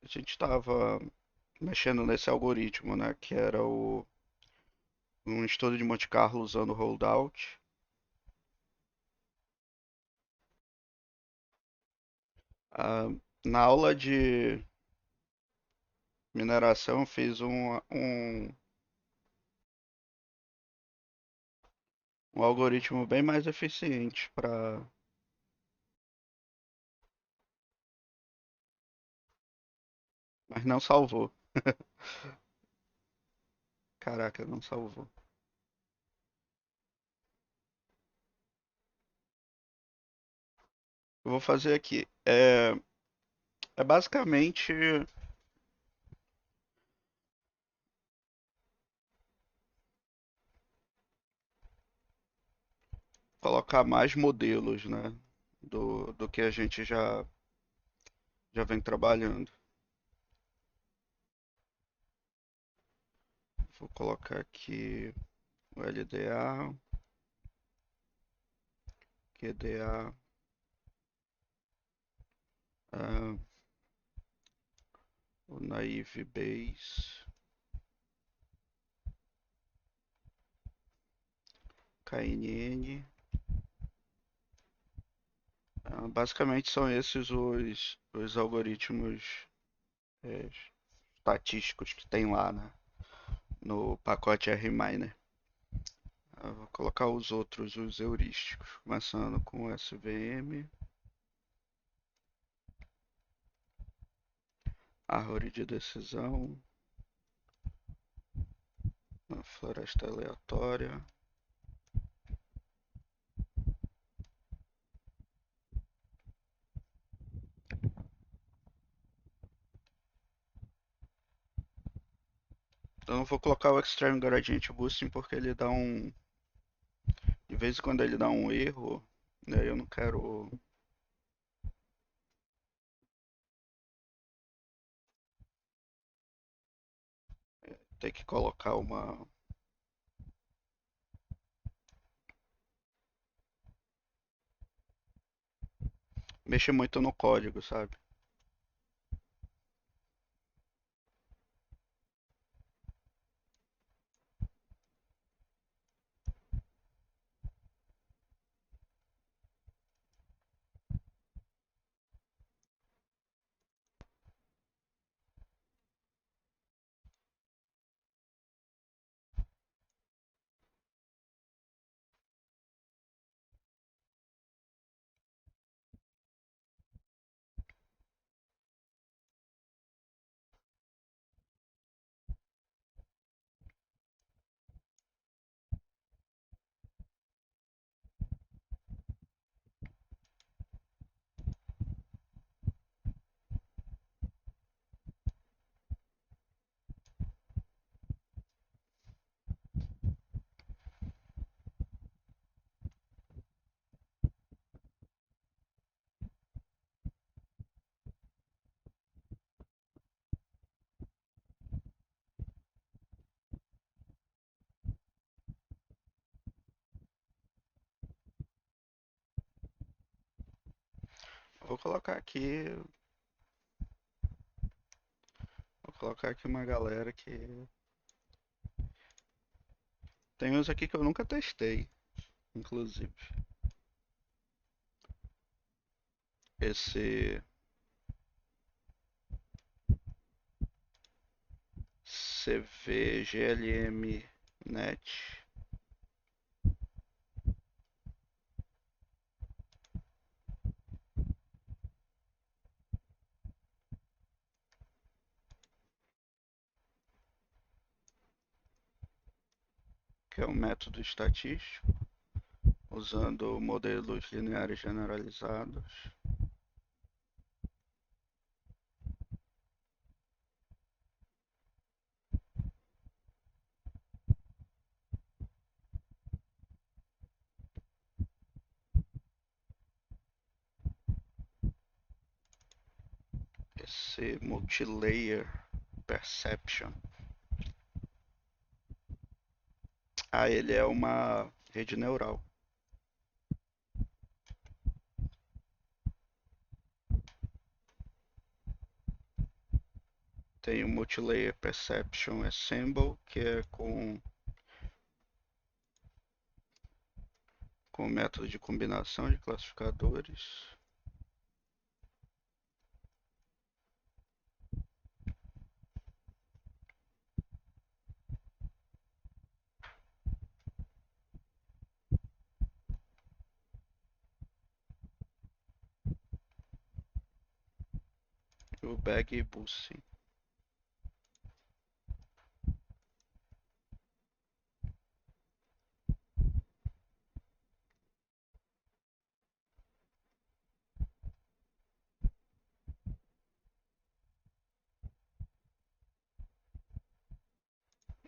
A gente estava mexendo nesse algoritmo, né, que era um estudo de Monte Carlo usando holdout. Ah, na aula de mineração, eu fiz um algoritmo bem mais eficiente mas não salvou. Caraca, não salvou. Eu vou fazer aqui. É basicamente colocar mais modelos, né, do que a gente já vem trabalhando. Vou colocar aqui o LDA, QDA, ah, o Naive Bayes, KNN. Basicamente são esses os algoritmos é, estatísticos que tem lá, né, no pacote RMiner. Vou colocar os outros, os heurísticos, começando com SVM, árvore de decisão, uma floresta aleatória. Eu não vou colocar o Extreme Gradient Boosting porque ele dá um. De vez em quando ele dá um erro, né? Eu não quero ter que colocar uma. Mexer muito no código, sabe? Vou colocar aqui. Vou colocar aqui uma galera que. Tem uns aqui que eu nunca testei, inclusive. Esse CVGLM Net, que é um método estatístico, usando modelos lineares generalizados. Esse multilayer perception. Ele é uma rede neural. tem o Multilayer Perception Assemble, que é com método de combinação de classificadores. E o Bag Bussing.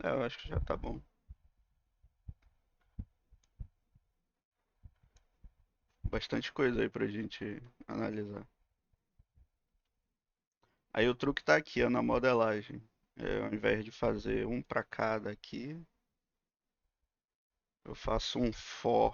É, eu acho que já tá bom. Bastante coisa aí pra gente analisar. Aí o truque tá aqui, ó, na modelagem. Ao invés de fazer um para cada aqui, eu faço um for.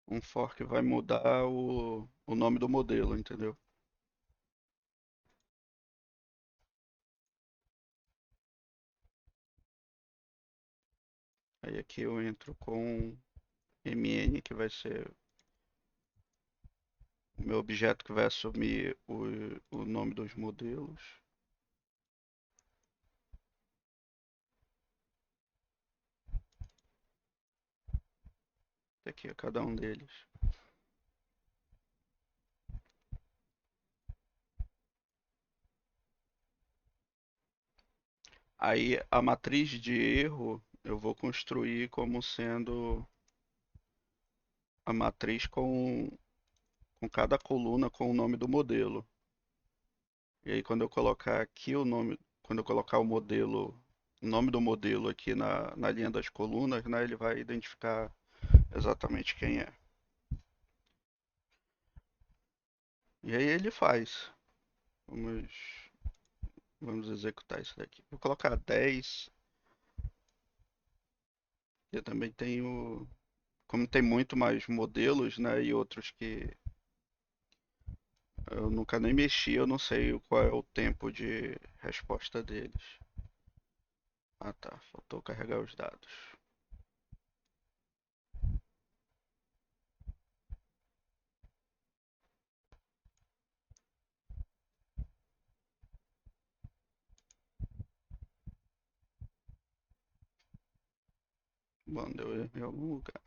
Um for que vai mudar o nome do modelo, entendeu? Aí aqui eu entro com mn, que vai ser o meu objeto que vai assumir o nome dos modelos. Aqui é cada um deles. Aí a matriz de erro eu vou construir como sendo a matriz com cada coluna com o nome do modelo. E aí quando eu colocar aqui o nome, quando eu colocar o nome do modelo aqui na linha das colunas, né, ele vai identificar exatamente quem é. E aí ele faz. Vamos, vamos executar isso daqui. Vou colocar 10. Eu também tenho, como tem muito mais modelos, né, e outros que eu nunca nem mexi, eu não sei qual é o tempo de resposta deles. Ah tá, faltou carregar os dados. Bom, deu erro em algum lugar.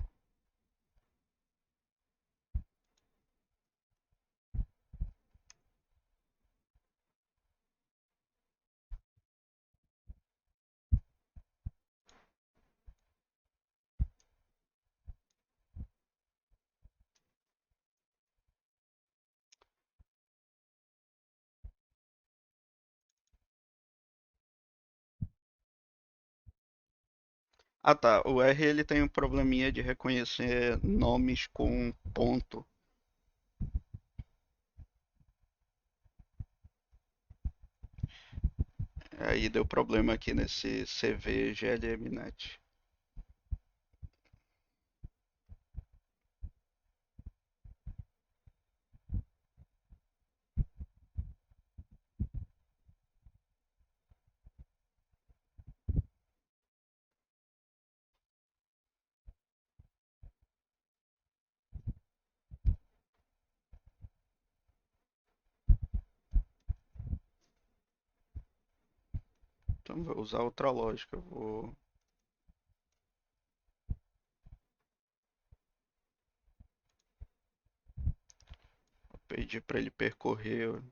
Ah tá, o R ele tem um probleminha de reconhecer nomes com ponto. Aí deu problema aqui nesse CV GLMNet. Então vou usar outra lógica. Vou pedir para ele percorrer o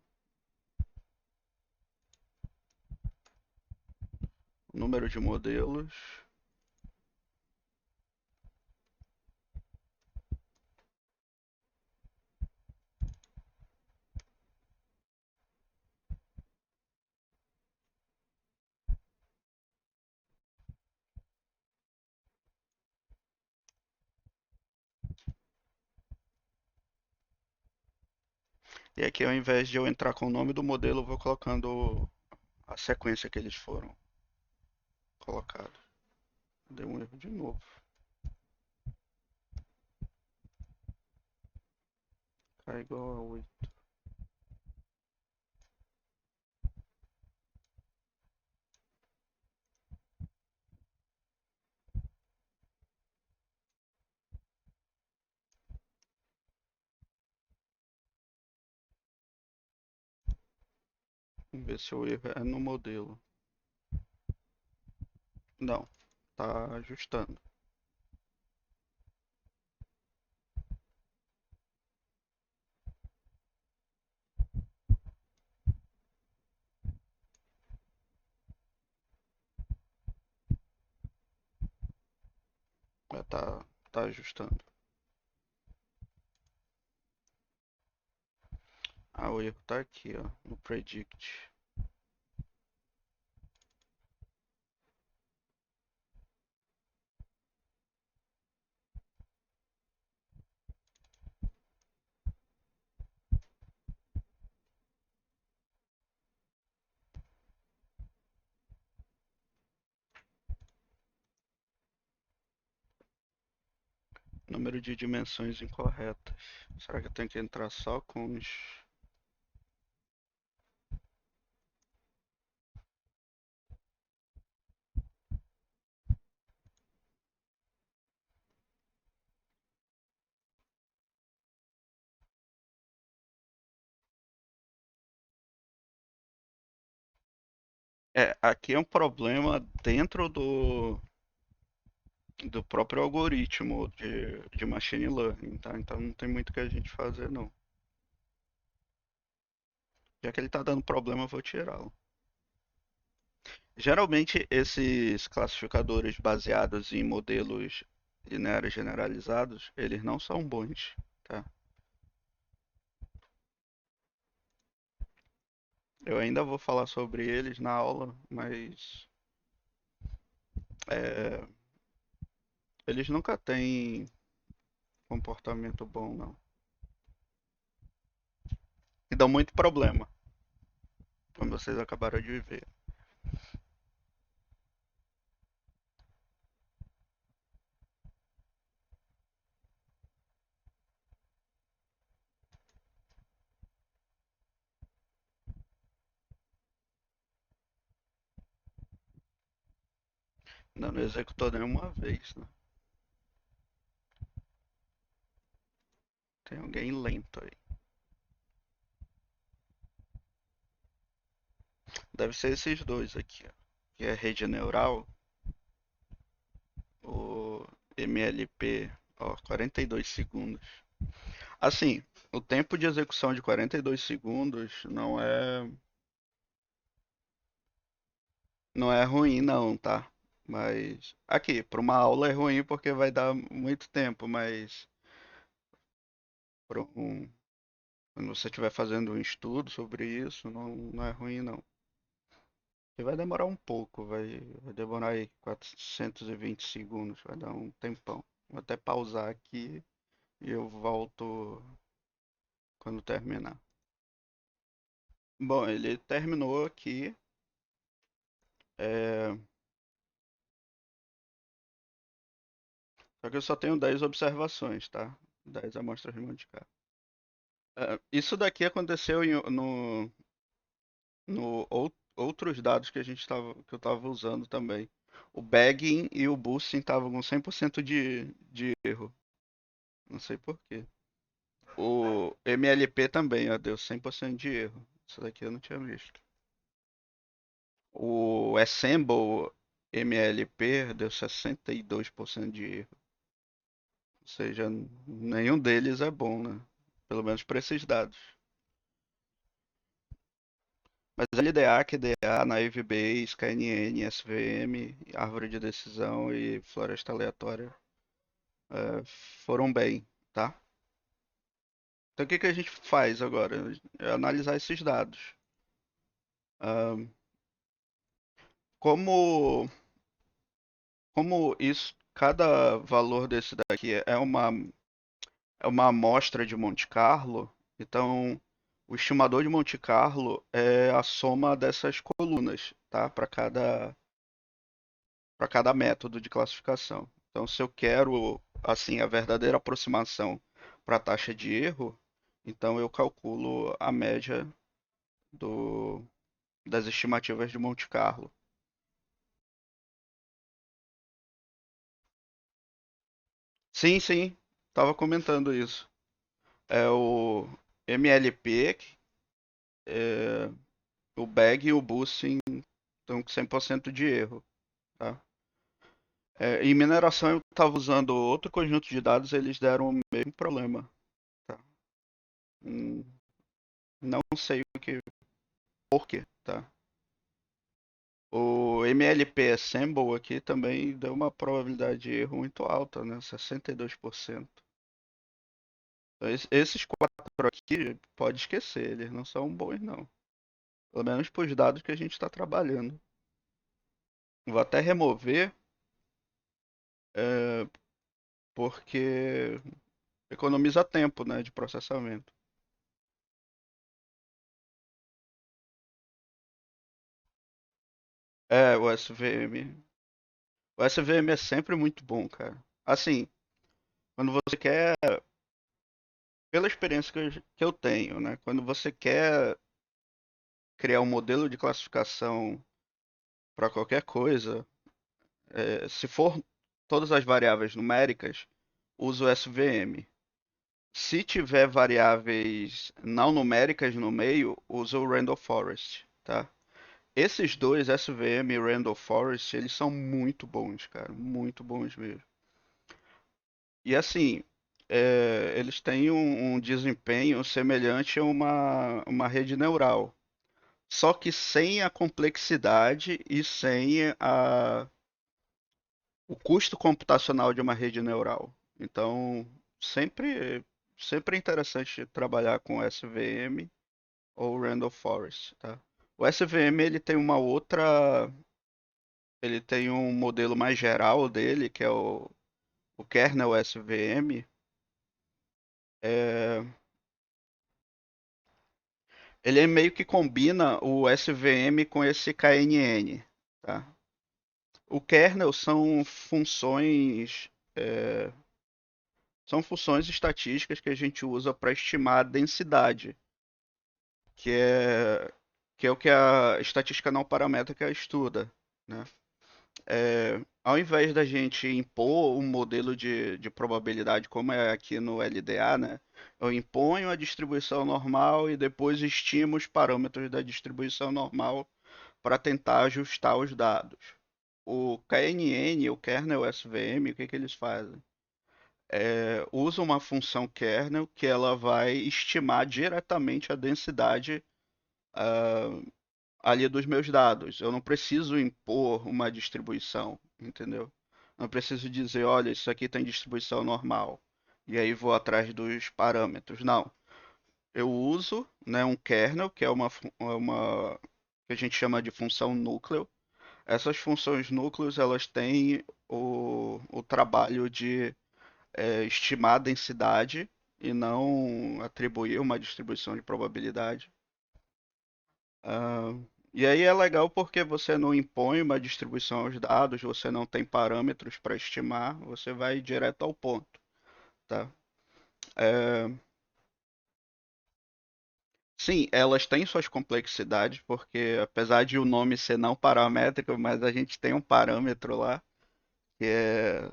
número de modelos. E aqui, ao invés de eu entrar com o nome do modelo, eu vou colocando a sequência que eles foram colocados. Deu um erro de novo. K igual a 8. Vamos ver se o erro é no modelo. Não, tá ajustando. Tá ajustando. Ah, o erro tá aqui, ó, no predict. Número de dimensões incorretas. Será que eu tenho que entrar só com os... É, aqui é um problema dentro do próprio algoritmo de machine learning, tá? Então não tem muito o que a gente fazer, não. Já que ele tá dando problema, eu vou tirá-lo. Geralmente, esses classificadores baseados em modelos lineares generalizados, eles não são bons, tá? Eu ainda vou falar sobre eles na aula, mas é, eles nunca têm comportamento bom, não. E dão muito problema, como vocês acabaram de ver. Ainda não executou nenhuma vez, né? Tem alguém lento aí. Deve ser esses dois aqui, ó. Que é rede neural, o MLP, ó, 42 segundos. Assim, o tempo de execução de 42 segundos não é ruim não, tá? Mas aqui, para uma aula é ruim porque vai dar muito tempo, mas para quando você estiver fazendo um estudo sobre isso, não é ruim não. E vai demorar um pouco, vai demorar aí 420 segundos, vai dar um tempão. Vou até pausar aqui e eu volto quando terminar. Bom, ele terminou aqui. É... Só que eu só tenho 10 observações, tá? 10 amostras de Monte Carlo. Isso daqui aconteceu no outros dados que que eu estava usando também. O bagging e o boosting estavam com 100% de erro. Não sei por quê. O MLP também, ó, deu 100% de erro. Isso daqui eu não tinha visto. O Assemble MLP deu 62% de erro. Ou seja, nenhum deles é bom, né? Pelo menos para esses dados. Mas LDA, QDA, Naive Bayes, KNN, SVM, Árvore de Decisão e Floresta Aleatória foram bem, tá? Então o que que a gente faz agora? É analisar esses dados. Ah, como, como isso, cada valor desse daqui é uma amostra de Monte Carlo, então O estimador de Monte Carlo é a soma dessas colunas, tá? Para cada método de classificação. Então, se eu quero assim a verdadeira aproximação para a taxa de erro, então eu calculo a média do, das estimativas de Monte Carlo. Sim, sim, estava comentando isso. É o MLP, é, o bag e o boosting estão com 100% de erro, tá? Em mineração eu estava usando outro conjunto de dados, eles deram o mesmo problema, tá? Hum, Não sei por quê, tá? O MLP Assemble aqui também deu uma probabilidade de erro muito alta, né? 62%. Então, esses quatro aqui, pode esquecer, eles não são bons não. Pelo menos para os dados que a gente está trabalhando. Vou até remover, é, porque economiza tempo, né, de processamento. O SVM. O SVM é sempre muito bom, cara. Assim, quando você quer, pela experiência que eu tenho, né, quando você quer criar um modelo de classificação para qualquer coisa, se for todas as variáveis numéricas, usa o SVM. Se tiver variáveis não numéricas no meio, usa o Randall Forest, tá? Esses dois, SVM e Randall Forest, eles são muito bons, cara, muito bons mesmo. E assim, eles têm um desempenho semelhante a uma rede neural, só que sem a complexidade e sem o custo computacional de uma rede neural. Então, sempre é interessante trabalhar com SVM ou Randall Forest, tá? O SVM ele tem um modelo mais geral dele, que é o kernel SVM. É, ele é meio que combina o SVM com esse KNN, tá? O kernel é, são funções estatísticas que a gente usa para estimar a densidade, que é, que é o que a estatística não paramétrica estuda, né? Ao invés da gente impor um modelo de probabilidade, como é aqui no LDA, né? Eu imponho a distribuição normal e depois estimo os parâmetros da distribuição normal para tentar ajustar os dados. O KNN, o kernel SVM, o que que eles fazem? Usa uma função kernel que ela vai estimar diretamente a densidade ah, ali dos meus dados. Eu não preciso impor uma distribuição, entendeu? Não preciso dizer, olha, isso aqui tem distribuição normal. E aí vou atrás dos parâmetros. Não. Eu uso, né, um kernel, que é uma que a gente chama de função núcleo. Essas funções núcleos, elas têm o trabalho de estimar a densidade e não atribuir uma distribuição de probabilidade. Ah, e aí é legal porque você não impõe uma distribuição aos dados, você não tem parâmetros para estimar, você vai direto ao ponto, tá? É, sim, elas têm suas complexidades, porque apesar de o nome ser não paramétrico, mas a gente tem um parâmetro lá que é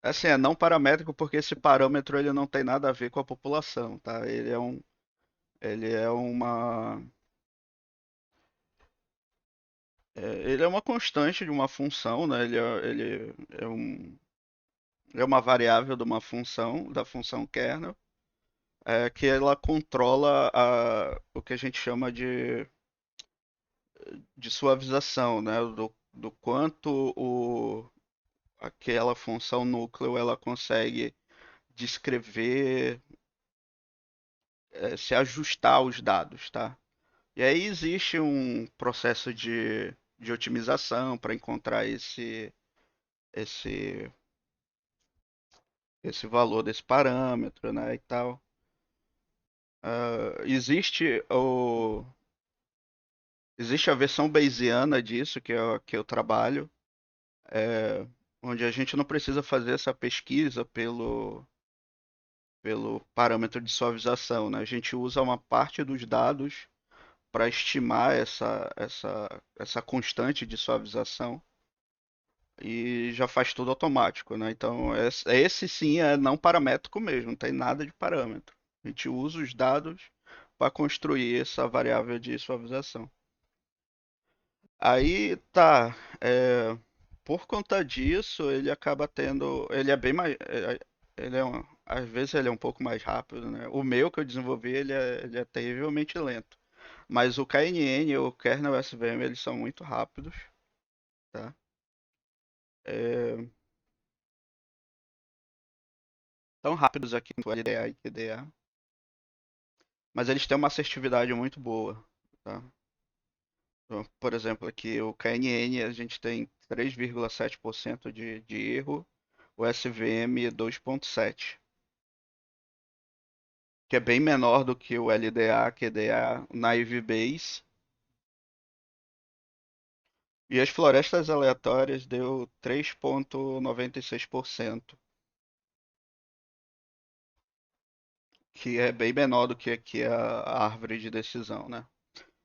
assim, é não paramétrico porque esse parâmetro ele não tem nada a ver com a população, tá? Ele é uma constante de uma função, né? Ele é uma variável de uma função, da função kernel, que ela controla o que a gente chama de suavização, né? Do quanto aquela função núcleo ela consegue descrever, se ajustar aos dados, tá? E aí existe um processo de otimização para encontrar esse, esse valor desse parâmetro, né, e tal. Existe existe a versão Bayesiana disso que eu trabalho, é, onde a gente não precisa fazer essa pesquisa pelo parâmetro de suavização, né? A gente usa uma parte dos dados para estimar essa constante de suavização e já faz tudo automático, né? Então, esse sim é não paramétrico mesmo, não tem nada de parâmetro. A gente usa os dados para construir essa variável de suavização. Aí tá, por conta disso, ele acaba tendo, ele é bem mais, ele é às vezes ele é um pouco mais rápido, né? O meu que eu desenvolvi, ele é terrivelmente lento. Mas o KNN e o kernel SVM, eles são muito rápidos, tá? É, tão rápidos aqui no LDA e QDA, mas eles têm uma assertividade muito boa, tá? Então, por exemplo, aqui o KNN a gente tem 3,7% de erro, o SVM 2,7%, que é bem menor do que o LDA, QDA, Naive Bayes. E as florestas aleatórias deu 3,96%, que é bem menor do que aqui a árvore de decisão, né?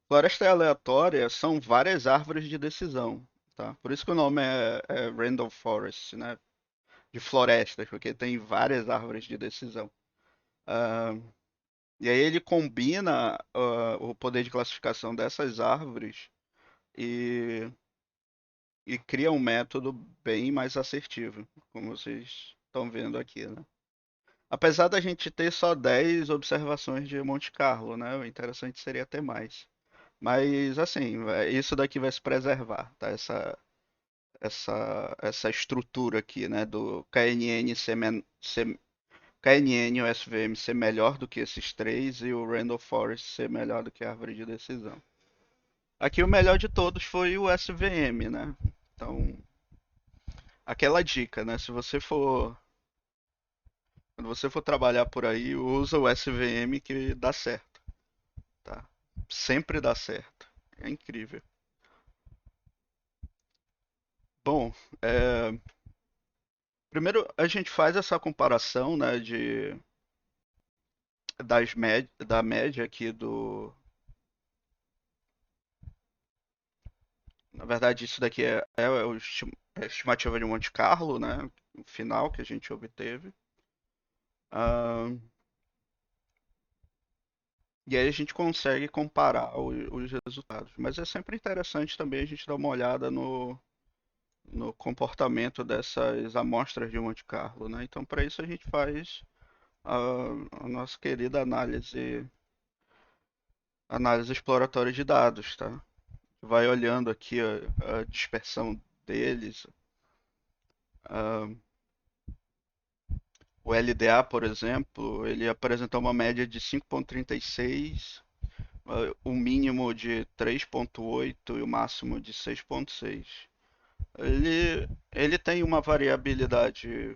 Floresta aleatória são várias árvores de decisão, tá? Por isso que o nome é Random Forest, né? De florestas, porque tem várias árvores de decisão. Ah, e aí ele combina o poder de classificação dessas árvores e, e cria um método bem mais assertivo, como vocês estão vendo aqui, né? Apesar da gente ter só 10 observações de Monte Carlo, né? O interessante seria ter mais. Mas assim, isso daqui vai se preservar, tá? Essa estrutura aqui, né? Do KNN KNN e o SVM ser melhor do que esses três e o Randall Forest ser melhor do que a árvore de decisão. Aqui o melhor de todos foi o SVM, né? Então, aquela dica, né? Se você for quando você for trabalhar por aí, usa o SVM que dá certo, tá? Sempre dá certo. É incrível. Bom, primeiro a gente faz essa comparação, né, da média aqui na verdade isso daqui é a estimativa de Monte Carlo, né, o final que a gente obteve. Ah, e aí a gente consegue comparar os resultados. Mas é sempre interessante também a gente dar uma olhada no comportamento dessas amostras de Monte Carlo, né? Então, para isso a gente faz a nossa querida análise exploratória de dados, tá? Vai olhando aqui a dispersão deles. Ah, o LDA, por exemplo, ele apresentou uma média de 5,36, o mínimo de 3,8 e o máximo de 6,6. Ele tem uma variabilidade,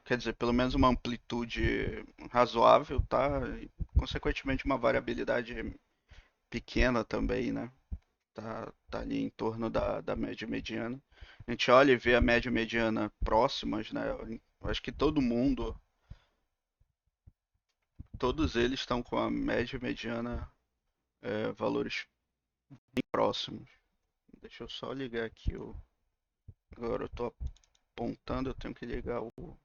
quer dizer, pelo menos uma amplitude razoável, tá? E, consequentemente, uma variabilidade pequena também, né? Tá ali em torno da média mediana. A gente olha e vê a média mediana próximas, né? Eu acho que todos eles estão com a média mediana valores bem próximos. Deixa eu só ligar aqui o. Agora eu tô apontando, eu tenho que ligar o.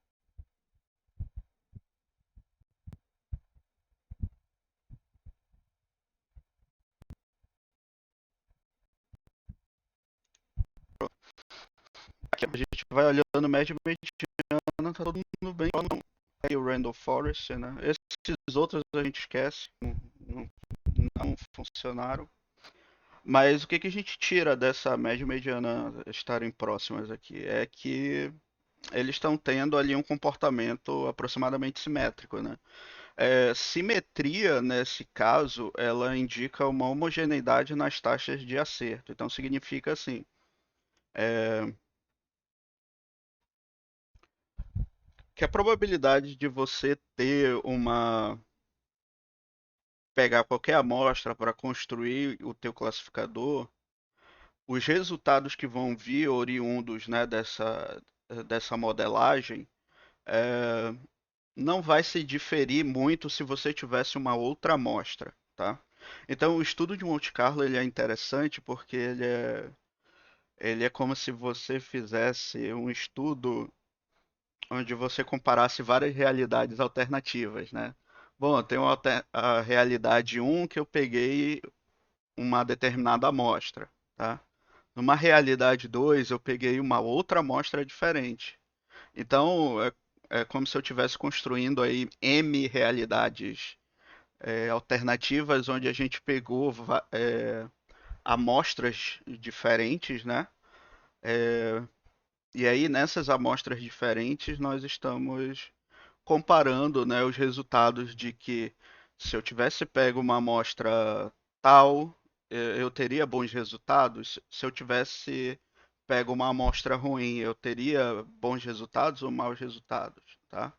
Aqui a gente vai olhando média mediana, tá todo mundo bem. Aí o Randall Forest, né? Esses outros a gente esquece, não, não funcionaram. Mas o que, que a gente tira dessa média e mediana estarem próximas aqui? É que eles estão tendo ali um comportamento aproximadamente simétrico, né? Simetria, nesse caso, ela indica uma homogeneidade nas taxas de acerto. Então, significa assim, é, que a probabilidade de você ter pegar qualquer amostra para construir o teu classificador, os resultados que vão vir oriundos, né, dessa modelagem é, não vai se diferir muito se você tivesse uma outra amostra, tá? Então, o estudo de Monte Carlo ele é interessante porque ele é como se você fizesse um estudo onde você comparasse várias realidades alternativas, né? Bom, tem a realidade um que eu peguei uma determinada amostra, tá? Numa realidade 2 eu peguei uma outra amostra diferente. Então, é como se eu estivesse construindo aí M realidades alternativas, onde a gente pegou amostras diferentes, né? E aí, nessas amostras diferentes, nós estamos comparando, né, os resultados de que se eu tivesse pego uma amostra tal, eu teria bons resultados. Se eu tivesse pego uma amostra ruim, eu teria bons resultados ou maus resultados, tá?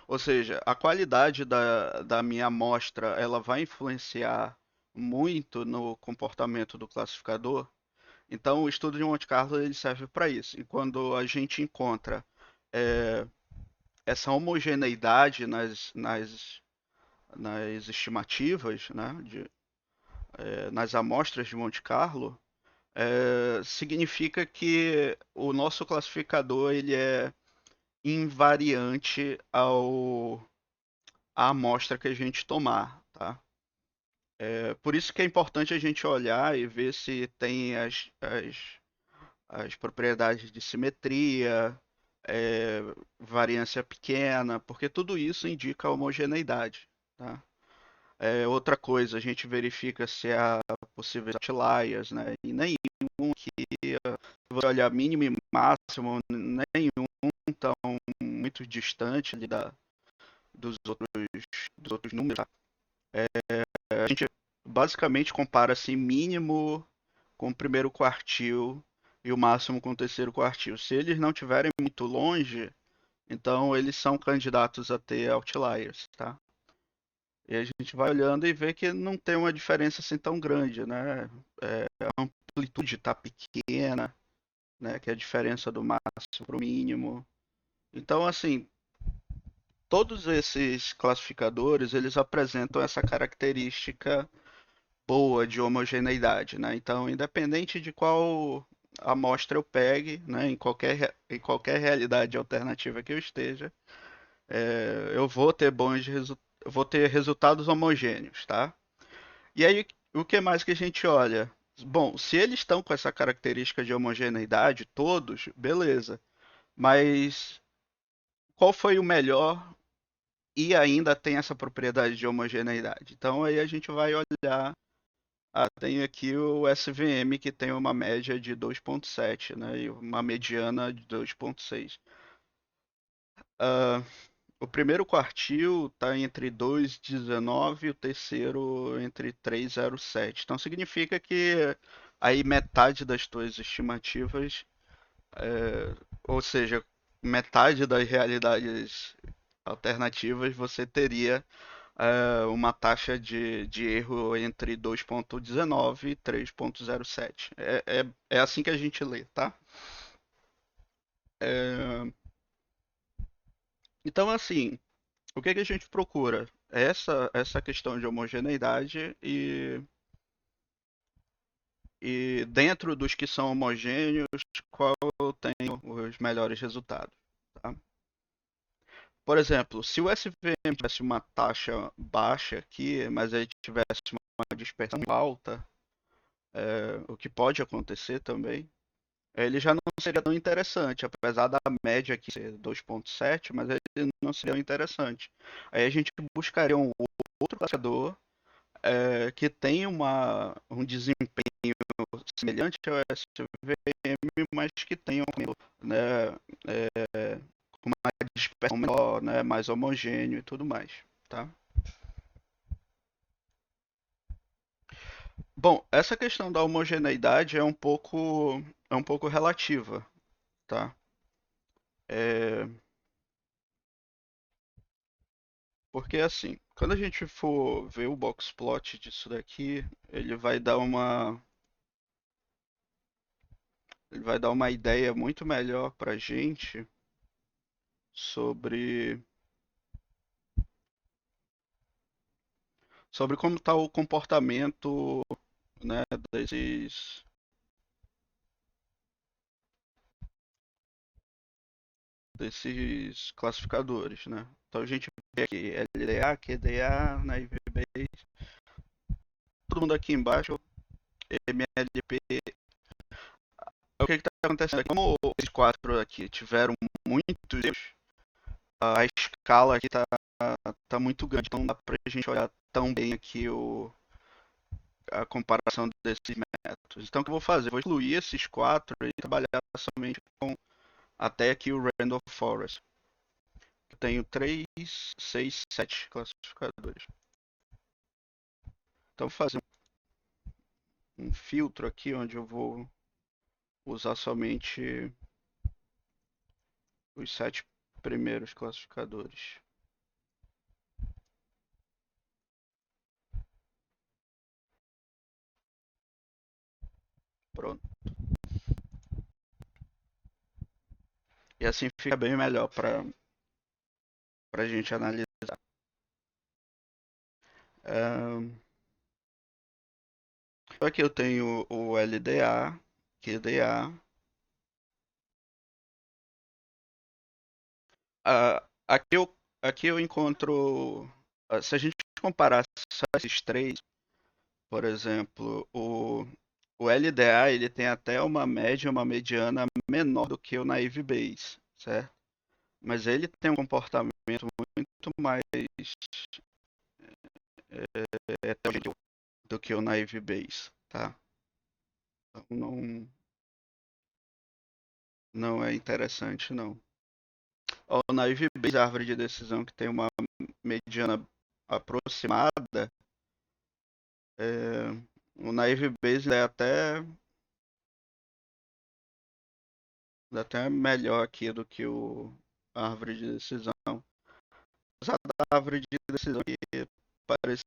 Ou seja, a qualidade da minha amostra, ela vai influenciar muito no comportamento do classificador. Então, o estudo de Monte Carlo ele serve para isso. E quando a gente encontra é, essa homogeneidade nas estimativas, né, nas amostras de Monte Carlo, significa que o nosso classificador ele é invariante à amostra que a gente tomar, tá? Por isso que é importante a gente olhar e ver se tem as propriedades de simetria, é, variância pequena, porque tudo isso indica homogeneidade, tá? Outra coisa, a gente verifica se há possíveis outliers, né? E nenhum que, se você olhar mínimo e máximo, nenhum tão muito distante ali dos, outros, dos outros números. Tá? A gente basicamente compara assim, mínimo com o primeiro quartil e o máximo com o terceiro quartil. Se eles não estiverem muito longe, então eles são candidatos a ter outliers, tá? E a gente vai olhando e vê que não tem uma diferença assim tão grande, né? A amplitude está pequena, né? Que é a diferença do máximo para o mínimo. Então, assim, todos esses classificadores, eles apresentam essa característica boa de homogeneidade, né? Então, independente de qual amostra eu pegue, né? Em qualquer realidade alternativa que eu esteja, eu vou ter vou ter resultados homogêneos, tá? E aí, o que mais que a gente olha? Bom, se eles estão com essa característica de homogeneidade, todos, beleza. Mas qual foi o melhor e ainda tem essa propriedade de homogeneidade? Então aí a gente vai olhar. Tem aqui o SVM que tem uma média de 2,7, né? E uma mediana de 2,6. O primeiro quartil está entre 2,19 e o terceiro entre 3,07. Então significa que aí metade das tuas estimativas, ou seja, metade das realidades alternativas, você teria uma taxa de erro entre 2,19 e 3,07. É assim que a gente lê, tá? É, então, assim, o que que a gente procura? Essa questão de homogeneidade e dentro dos que são homogêneos, qual eu tenho os melhores resultados, tá? Por exemplo, se o SVM tivesse uma taxa baixa aqui, mas ele tivesse uma dispersão alta, o que pode acontecer também, ele já não seria tão interessante, apesar da média aqui ser 2,7, mas ele não seria tão interessante. Aí a gente buscaria um outro classificador que tenha um desempenho semelhante ao SVM, mas que tenha né, com uma dispersão menor, né, mais homogêneo e tudo mais, tá? Bom, essa questão da homogeneidade é um pouco relativa, tá? É, Porque assim, quando a gente for ver o box plot disso daqui, ele vai dar uma, ele vai dar uma ideia muito melhor pra gente sobre, sobre como está o comportamento, né, desses, desses classificadores, né? Então a gente vê aqui LDA, QDA, na IVB, todo mundo aqui embaixo, MLP. O que está acontecendo aqui? Como esses quatro aqui tiveram muitos erros, a escala aqui tá muito grande, então não dá pra gente olhar tão bem aqui a comparação desses métodos. Então o que eu vou fazer? Eu vou excluir esses quatro e trabalhar somente com até aqui o Random Forest. Eu tenho 3, 6, 7 classificadores. Então vou fazer um filtro aqui onde eu vou usar somente os 7 primeiros classificadores. Pronto. E assim fica bem melhor para a gente analisar. Aqui eu tenho o LDA, QDA. Aqui eu encontro. Se a gente comparar só esses três, por exemplo, o LDA ele tem até uma média, uma mediana menor do que o Naive Bayes, certo? Mas ele tem um comportamento muito mais heterogêneo do que o Naive Bayes, tá? Então não é interessante, não. O Naive Bayes, a árvore de decisão que tem uma mediana aproximada, é, o Naive Bayes é até melhor aqui do que a árvore de decisão. Apesar da árvore de decisão que parece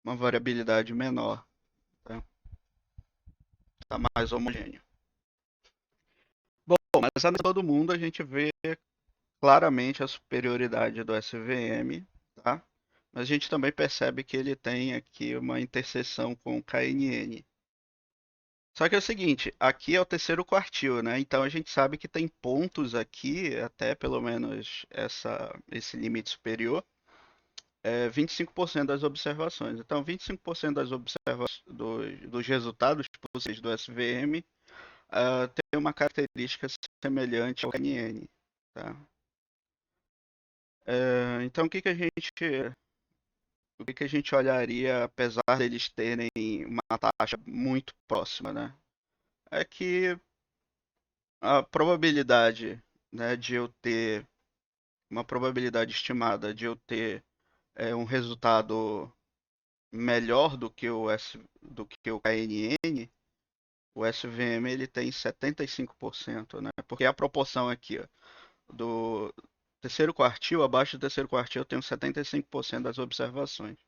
uma variabilidade menor, tá? Tá mais homogêneo. Bom, mas a todo mundo a gente vê claramente a superioridade do SVM, tá? Mas a gente também percebe que ele tem aqui uma interseção com o KNN. Só que é o seguinte, aqui é o terceiro quartil, né? Então a gente sabe que tem pontos aqui, até pelo menos esse limite superior, 25% das observações. Então 25% das observações dos resultados possíveis do SVM tem uma característica semelhante ao KNN, tá? Então o que que a gente olharia, apesar deles terem uma taxa muito próxima, né? É que a probabilidade, né, de eu ter uma probabilidade estimada de eu ter um resultado melhor do que o KNN, o SVM ele tem 75%, né? Porque a proporção aqui, ó, do terceiro quartil, abaixo do terceiro quartil eu tenho 75% das observações.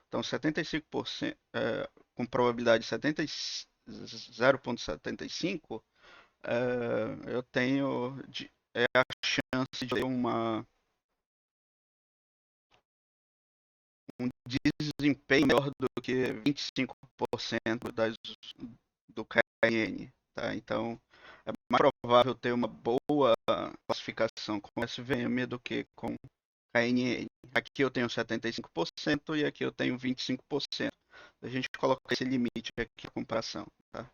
Então 75%, com probabilidade de 0,75, eu tenho a chance de ter um desempenho melhor do que 25% do KNN. Tá? Então é mais provável ter uma boa classificação com SVM do que com KNN. Aqui eu tenho 75% e aqui eu tenho 25%. A gente coloca esse limite aqui de comparação. Tá?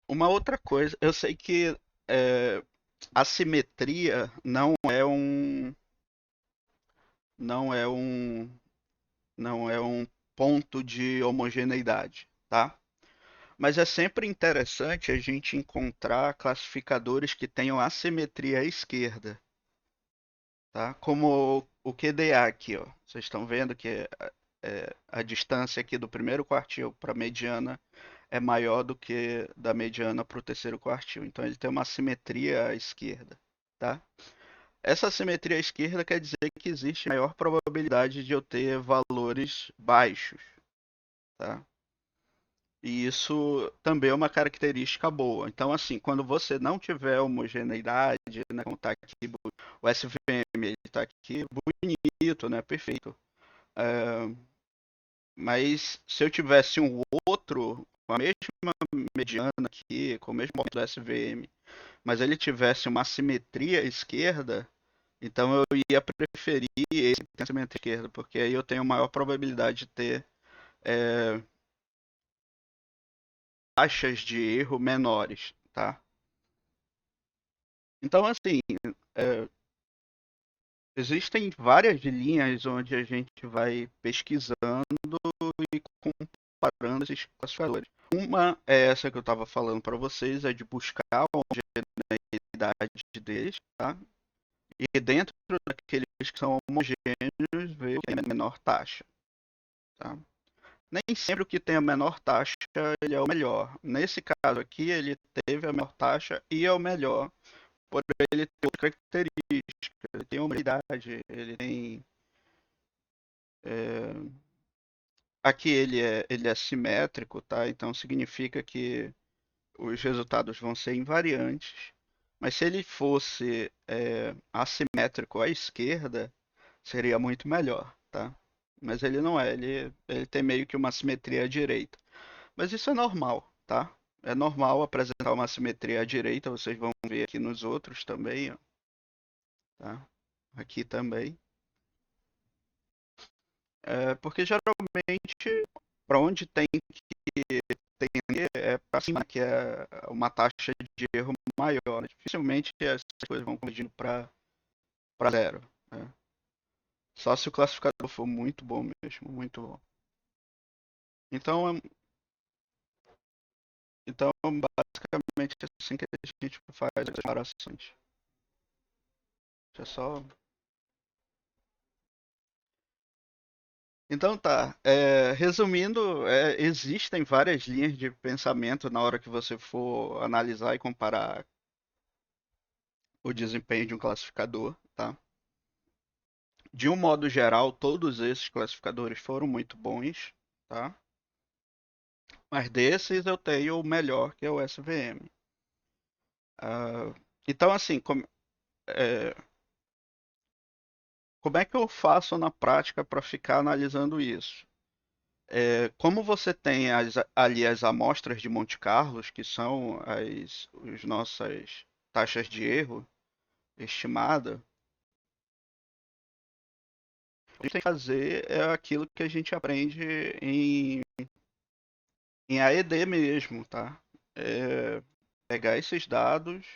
Uma outra coisa, eu sei que é, a simetria não é um não é um ponto de homogeneidade, tá? Mas é sempre interessante a gente encontrar classificadores que tenham assimetria à esquerda, tá? Como o QDA aqui, ó. Vocês estão vendo que a distância aqui do primeiro quartil para a mediana é maior do que da mediana para o terceiro quartil. Então ele tem uma simetria à esquerda, tá? Essa simetria à esquerda quer dizer que existe maior probabilidade de eu ter valores baixos, tá? E isso também é uma característica boa. Então, assim, quando você não tiver homogeneidade, né, como tá aqui, o SVM ele está aqui bonito, né, perfeito. É, mas se eu tivesse um outro com a mesma mediana aqui, com o mesmo ponto do SVM, mas ele tivesse uma simetria esquerda, então eu ia preferir esse que tem a simetria esquerda, porque aí eu tenho maior probabilidade de ter é, taxas de erro menores, tá? Então, assim, é, existem várias linhas onde a gente vai pesquisando e comparando esses classificadores. Uma é essa que eu estava falando para vocês, é de buscar a homogeneidade deles, tá? E dentro daqueles que são homogêneos, ver o que tem a menor taxa, tá? Nem sempre o que tem a menor taxa ele é o melhor. Nesse caso aqui, ele teve a menor taxa e é o melhor, por ele ter outra característica, ele tem homogeneidade, ele tem é, aqui ele é simétrico, tá? Então significa que os resultados vão ser invariantes. Mas se ele fosse assimétrico à esquerda, seria muito melhor, tá? Mas ele não é, ele tem meio que uma simetria à direita. Mas isso é normal, tá? É normal apresentar uma simetria à direita, vocês vão ver aqui nos outros também, ó, tá? Aqui também. Porque geralmente, para onde tem que tender é para cima, que é uma taxa de erro maior, né? Dificilmente essas coisas vão convergindo para zero, né? Só se o classificador for muito bom mesmo, muito bom. Então, então basicamente é assim que a gente faz as comparações. Deixa eu só. Então tá, resumindo, existem várias linhas de pensamento na hora que você for analisar e comparar o desempenho de um classificador, tá? De um modo geral, todos esses classificadores foram muito bons, tá? Mas desses eu tenho o melhor, que é o SVM. Ah, então, assim, é, como é que eu faço na prática para ficar analisando isso? Como você tem ali as amostras de Monte Carlos, que são as nossas taxas de erro estimada, o que a gente tem que fazer é aquilo que a gente aprende em AED mesmo, tá? É pegar esses dados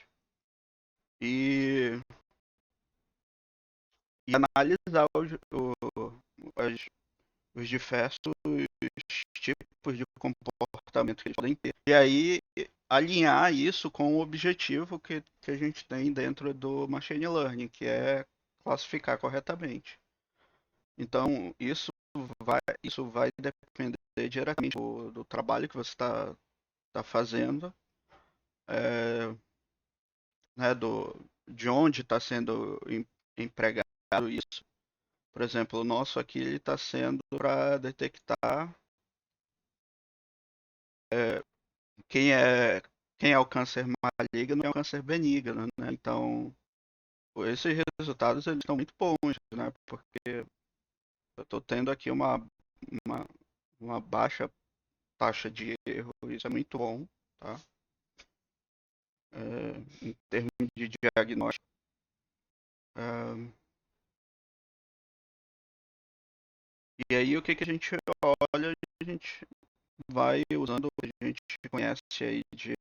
e, e analisar as- os diversos tipos de comportamento que eles podem ter. E aí alinhar isso com o objetivo que a gente tem dentro do machine learning, que é classificar corretamente. Então, isso vai depender diretamente do trabalho que você tá fazendo, é, né, de onde está sendo empregado isso. Por exemplo, o nosso aqui está sendo para detectar quem é, quem é o câncer maligno e o câncer benigno, né? Então, esses resultados eles estão muito bons, né? Porque eu estou tendo aqui uma, uma baixa taxa de erro, isso é muito bom, tá? Em termos de diagnóstico. É, e aí o que, que a gente olha, a gente vai usando o que a gente conhece aí de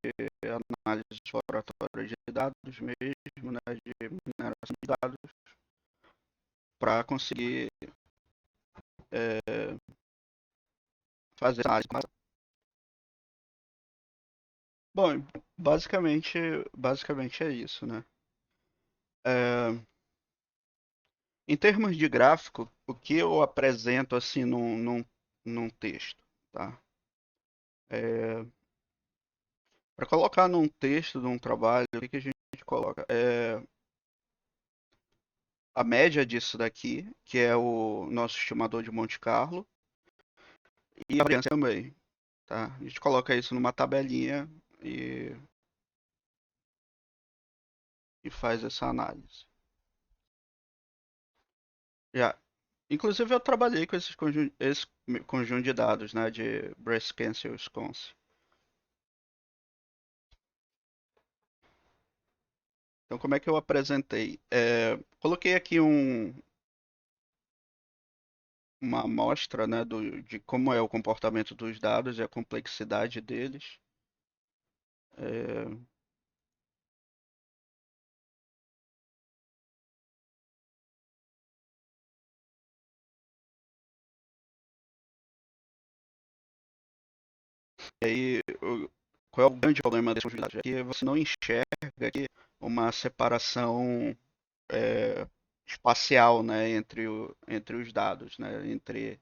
análise exploratória de dados mesmo, né, de mineração de dados, para conseguir é, fazer análise. Bom, basicamente é isso, né? É, em termos de gráfico, o que eu apresento assim num texto, tá? Para colocar num texto, num trabalho, o que que a gente coloca? A média disso daqui, que é o nosso estimador de Monte Carlo, e a variância também, tá? A gente coloca isso numa tabelinha e, e faz essa análise. Já. Inclusive eu trabalhei com esse conjunto de dados, né, de Breast Cancer Wisconsin. Então como é que eu apresentei? Coloquei aqui uma amostra, né, de como é o comportamento dos dados e a complexidade deles. É, e aí, qual é o grande problema desse conjunto de dados? É que você não enxerga aqui uma separação espacial, né, entre os dados, né, entre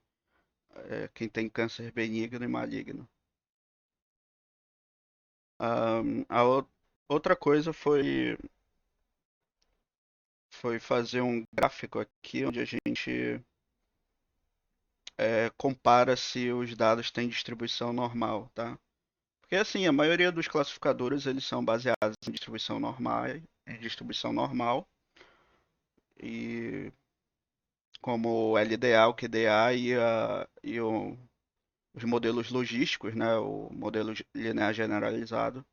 quem tem câncer benigno e maligno. A outra coisa foi fazer um gráfico aqui onde a gente compara se os dados têm distribuição normal, tá? Porque assim, a maioria dos classificadores eles são baseados em distribuição normal e como o LDA, o QDA os modelos logísticos, né, o modelo linear generalizado,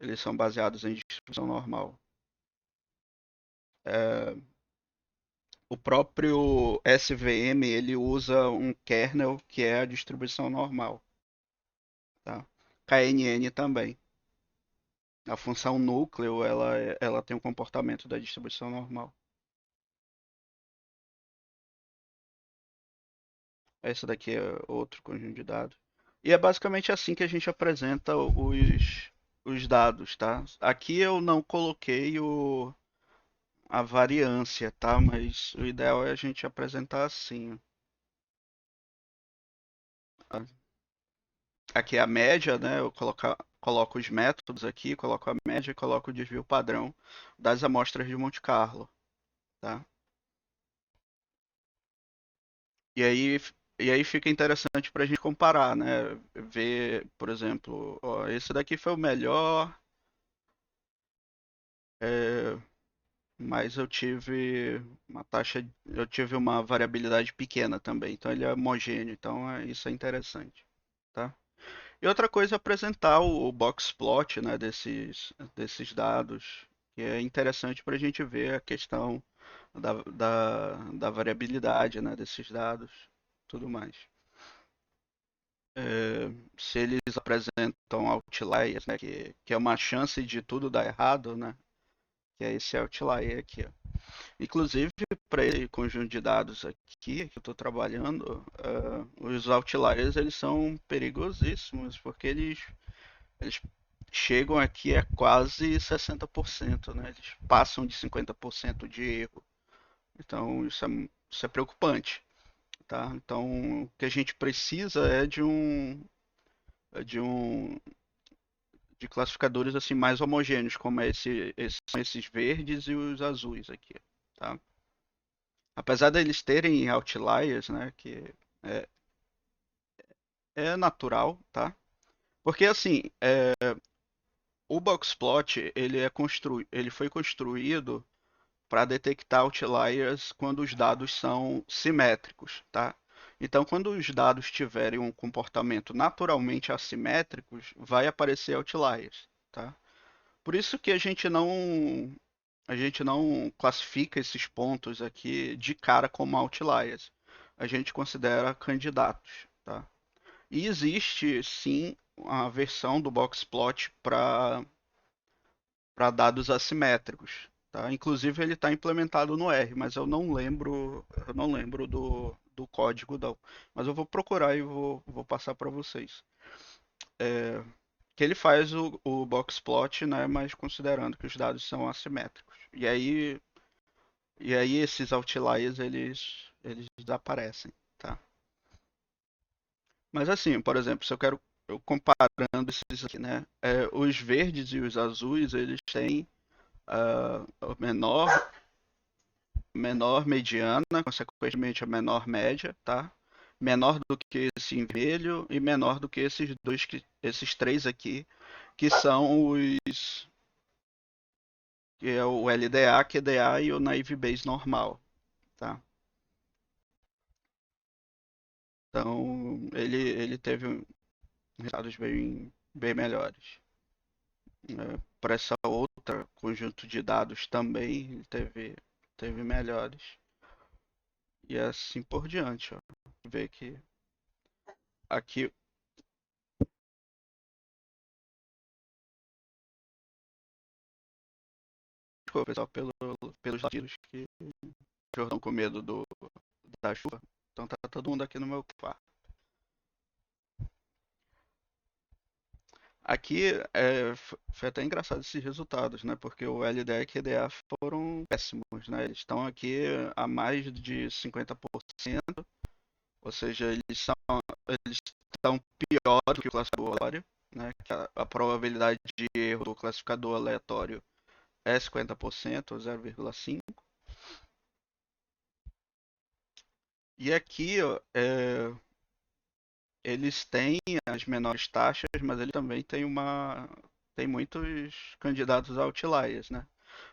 eles são baseados em distribuição normal. É, o próprio SVM ele usa um kernel que é a distribuição normal, tá? KNN também. A função núcleo ela tem o comportamento da distribuição normal. Esse daqui é outro conjunto de dados. E é basicamente assim que a gente apresenta os dados, tá? Aqui eu não coloquei a variância, tá? Mas o ideal é a gente apresentar assim. Aqui é a média, né? Coloco os métodos aqui, coloco a média e coloco o desvio padrão das amostras de Monte Carlo, tá? E aí, e aí fica interessante para a gente comparar, né? Ver, por exemplo, ó, esse daqui foi o melhor, é, mas eu tive uma variabilidade pequena também, então ele é homogêneo, então isso é interessante, tá? E outra coisa é apresentar o box plot, né, desses dados, que é interessante para a gente ver a questão da variabilidade, né, desses dados, tudo mais. Se eles apresentam outliers, né, que é uma chance de tudo dar errado, né, que é esse outlier aqui, ó. Inclusive, para esse conjunto de dados aqui que eu estou trabalhando, os outliers eles são perigosíssimos, porque eles chegam aqui a quase 60%, né? Eles passam de 50% de erro. Então, isso é preocupante, tá? Então, o que a gente precisa é de um de classificadores assim mais homogêneos, como são esses verdes e os azuis aqui, tá? Apesar deles terem outliers, né, que é, é natural, tá? Porque assim, o boxplot ele foi construído para detectar outliers quando os dados são simétricos, tá? Então, quando os dados tiverem um comportamento naturalmente assimétricos, vai aparecer outliers, tá? Por isso que a gente não classifica esses pontos aqui de cara como outliers. A gente considera candidatos, tá? E existe sim a versão do boxplot para dados assimétricos, tá? Inclusive ele está implementado no R, mas eu não lembro do código não. Mas eu vou procurar e vou passar para vocês. Que ele faz o boxplot, né? Mas considerando que os dados são assimétricos. E aí esses outliers eles desaparecem, tá? Mas assim, por exemplo, se eu quero eu comparando esses aqui, né? Os verdes e os azuis, eles têm a menor mediana, consequentemente a menor média, tá? Menor do que esse em vermelho e menor do que esses três aqui, que são os que é o LDA, QDA e o Naive Base normal, tá? Então ele teve resultados bem melhores. Para essa outra conjunto de dados também ele teve melhores. E assim por diante, ó. Vê que aqui ficou, pessoal, pelos latidos que os cachorros estão com medo da chuva. Então tá todo mundo aqui no meu quarto. Aqui foi até engraçado esses resultados, né? Porque o LDA e QDA foram péssimos, né? Eles estão aqui a mais de 50%, ou seja, eles estão pior do que o classificador aleatório, né? Que a probabilidade de erro do classificador aleatório é 50%, 0,5. E aqui, ó, eles têm as menores taxas, mas ele também tem muitos candidatos a outliers, né?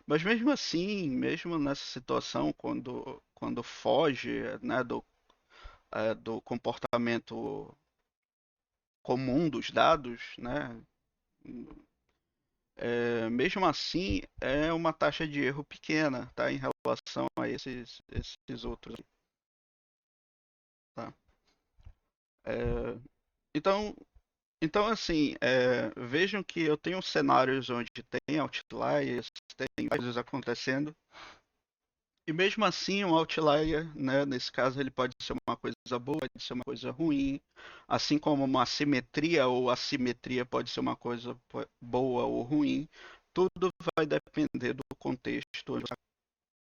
Mas mesmo assim, mesmo nessa situação, quando foge, né, do comportamento comum dos dados, né? Mesmo assim, é uma taxa de erro pequena, tá? Em relação a esses outros, tá? É, então, então, assim, vejam que eu tenho cenários onde tem outliers, tem coisas acontecendo, e mesmo assim um outlier, né, nesse caso ele pode ser uma coisa boa, pode ser uma coisa ruim, assim como uma simetria ou assimetria pode ser uma coisa boa ou ruim, tudo vai depender do contexto onde você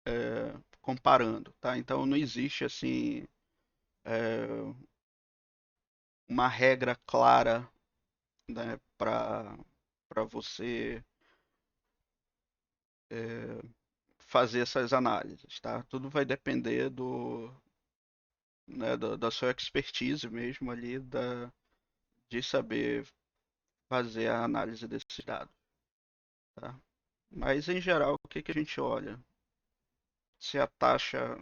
está comparando, tá? Então não existe assim é, uma regra clara, né, para você é, fazer essas análises, tá? Tudo vai depender né, da sua expertise mesmo ali, de saber fazer a análise desses dados, tá? Mas em geral, o que que a gente olha? Se a taxa,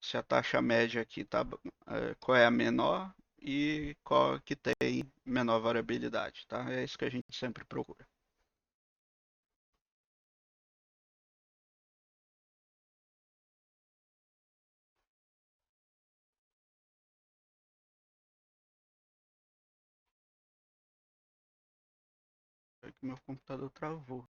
se a taxa média aqui tá, qual é a menor e qual que tem menor variabilidade, tá? É isso que a gente sempre procura. É que meu computador travou.